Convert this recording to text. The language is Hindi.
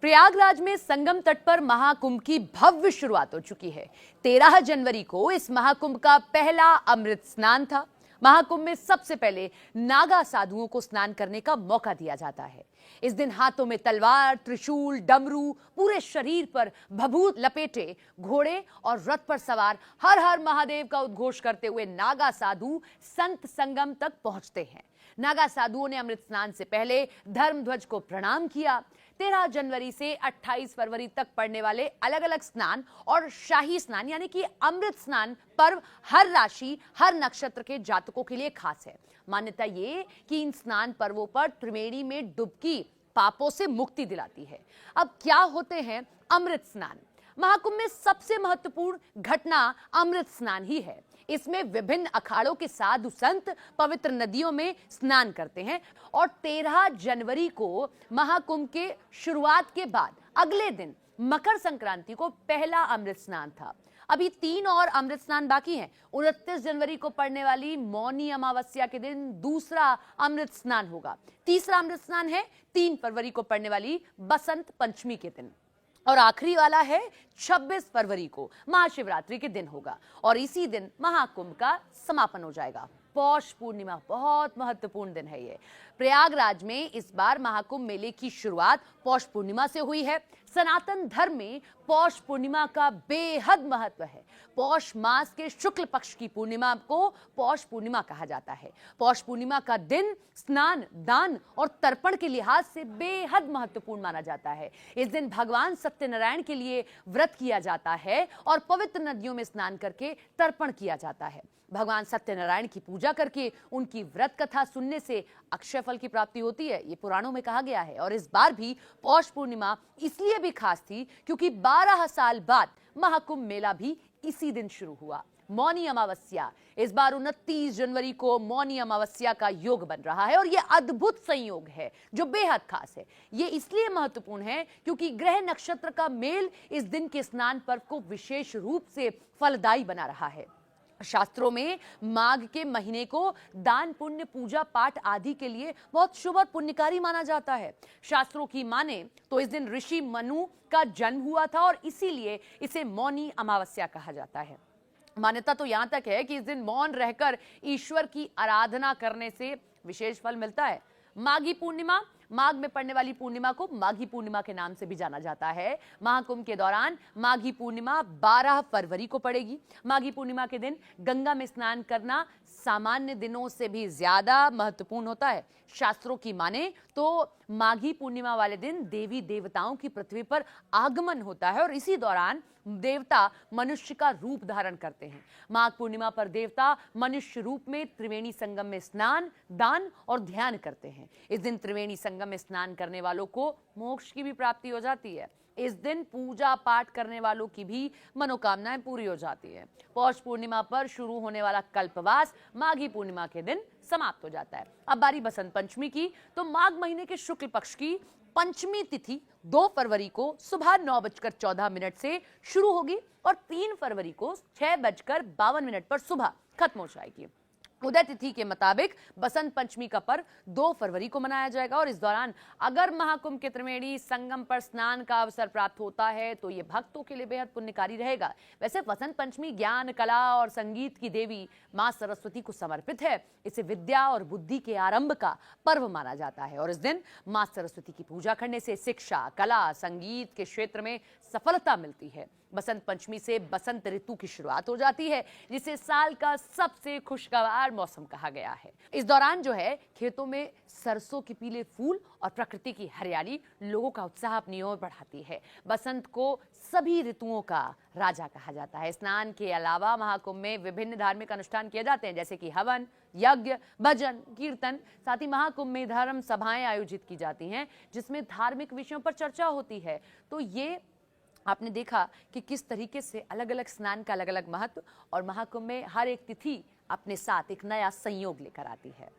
प्रयागराज में संगम तट पर महाकुंभ की भव्य शुरुआत हो चुकी है। 13 जनवरी को इस महाकुंभ का पहला अमृत स्नान था। महाकुंभ में सबसे पहले नागा साधुओं को स्नान करने का मौका दिया जाता है। इस दिन हाथों में तलवार, त्रिशूल, डमरू, पूरे शरीर पर भभूत लपेटे घोड़े और रथ पर सवार हर हर महादेव का उद्घोष करते हुए नागा साधु संत संगम तक पहुंचते हैं। नागा साधुओं ने अमृत स्नान से पहले धर्मध्वज को प्रणाम किया। 13 जनवरी से 28 फरवरी तक पड़ने वाले अलग अलग स्नान और शाही स्नान यानी कि अमृत स्नान पर्व हर राशि, हर नक्षत्र के जातकों के लिए खास है। मान्यता ये कि इन स्नान पर्वों पर त्रिवेणी में डुबकी पापों से मुक्ति दिलाती है। अब क्या होते हैं अमृत स्नान? महाकुंभ में सबसे महत्वपूर्ण घटना अमृत स्नान ही है। इसमें विभिन्न अखाड़ों के साधु संत पवित्र नदियों में स्नान करते हैं और 13 जनवरी को महाकुंभ के शुरुआत के बाद अगले दिन मकर संक्रांति को पहला अमृत स्नान था। अभी 3 और अमृत स्नान बाकी हैं। 29 जनवरी को पड़ने वाली मौनी अमावस्या के दिन दूसरा अमृत स्नान होगा। तीसरा अमृत स्नान है 3 फरवरी को पड़ने वाली बसंत पंचमी के दिन और आखिरी वाला है 26 फरवरी को महाशिवरात्रि के दिन होगा और इसी दिन महाकुंभ का समापन हो जाएगा। पौष पूर्णिमा बहुत महत्वपूर्ण दिन है ये। प्रयागराज में इस बार महाकुंभ मेले की शुरुआत पौष पूर्णिमा से हुई है। सनातन धर्म में पौष पूर्णिमा का बेहद महत्व है। पौष मास के शुक्ल पक्ष की पूर्णिमा को पौष पूर्णिमा कहा जाता है। पौष पूर्णिमा का दिन स्नान, दान और तर्पण के लिहाज से बेहद महत्वपूर्ण माना जाता है। इस दिन भगवान सत्यनारायण के लिए व्रत किया जाता है और पवित्र नदियों में स्नान करके तर्पण किया जाता है। भगवान सत्यनारायण की पूजा करके उनकी व्रत कथा सुनने से अक्षय फल की प्राप्ति होती है, ये पुराणों में कहा गया है। और इस बार भी पौष पूर्णिमा इसलिए भी खास थी क्योंकि 12 साल बाद महाकुंभ मेला भी इसी दिन शुरू हुआ। मौनी अमावस्या इस बार 29 जनवरी को मौनी अमावस्या का योग बन रहा है और यह अद्भुत संयोग है जो बेहद खास है। यह इसलिए महत्वपूर्ण है क्योंकि ग्रह नक्षत्र का मेल इस दिन के स्नान पर्व को विशेष रूप से फलदायी बना रहा है। शास्त्रों में माघ के महीने को दान, पुण्य, पूजा पाठ आदि के लिए बहुत शुभ और पुण्यकारी माना जाता है। शास्त्रों की माने तो इस दिन ऋषि मनु का जन्म हुआ था और इसीलिए इसे मौनी अमावस्या कहा जाता है। मान्यता तो यहां तक है कि इस दिन मौन रहकर ईश्वर की आराधना करने से विशेष फल मिलता है। माघी पूर्णिमा, माघ में पड़ने वाली पूर्णिमा को माघी पूर्णिमा के नाम से भी जाना जाता है। महाकुंभ के दौरान माघी पूर्णिमा 12 फरवरी को पड़ेगी। माघी पूर्णिमा के दिन गंगा में स्नान करना सामान्य दिनों से भी ज्यादा महत्वपूर्ण होता है। शास्त्रों की माने तो माघी पूर्णिमा वाले दिन देवी देवताओं की पृथ्वी पर आगमन होता है और इसी दौरान देवता मनुष्य का रूप धारण करते हैं। माघ पूर्णिमा पर देवता मनुष्य रूप में त्रिवेणी संगम में स्नान, दान और ध्यान करते हैं। इस दिन त्रिवेणी संगम में स्नान करने वालों को मोक्ष की भी प्राप्ति हो जाती है। इस दिन पूजा पाठ करने वालों की भी मनोकामनाएं पूरी हो जाती है। पौष पूर्णिमा पर शुरू होने वाला कल्पवास माघी पूर्णिमा के दिन समाप्त हो जाता है। अब बारी बसंत पंचमी की, तो माघ महीने के शुक्ल पक्ष की पंचमी तिथि 2 फरवरी को सुबह 9:14 से शुरू होगी और 3 फरवरी को 6:52 पर सुबह खत्म हो जाएगी। उदय तिथि के मुताबिक बसंत पंचमी का पर्व 2 फरवरी को मनाया जाएगा और इस दौरान अगर महाकुंभ के त्रिवेणी संगम पर स्नान का अवसर प्राप्त होता है तो ये भक्तों के लिए बेहद पुण्यकारी रहेगा। वैसे बसंत पंचमी ज्ञान, कला और संगीत की देवी मां सरस्वती को समर्पित है। इसे विद्या और बुद्धि के आरंभ का पर्व माना जाता है और इस दिन मां सरस्वती की पूजा करने से शिक्षा, कला, संगीत के क्षेत्र में सफलता मिलती है। बसंत पंचमी से बसंत ऋतु की शुरुआत हो जाती है जिसे साल का सबसे खुशगवार मौसम कहा गया है। इस दौरान जो है खेतों में सरसों के पीले फूल और प्रकृति की हरियाली लोगों का उत्साह अपनी ओर बढ़ाती है। बसंत को सभी ऋतुओं का राजा कहा जाता है। स्नान के अलावा महाकुंभ में विभिन्न धार्मिक अनुष्ठान किए जाते हैं जैसे कि हवन, यज्ञ, भजन, कीर्तन। साथ ही महाकुंभ में धर्म सभाएं आयोजित की जाती हैं जिसमें धार्मिक विषयों पर चर्चा होती है। तो ये आपने देखा कि किस तरीके से अलग अलग स्नान का अलग अलग महत्व और महाकुंभ में हर एक तिथि अपने साथ एक नया संयोग लेकर आती है।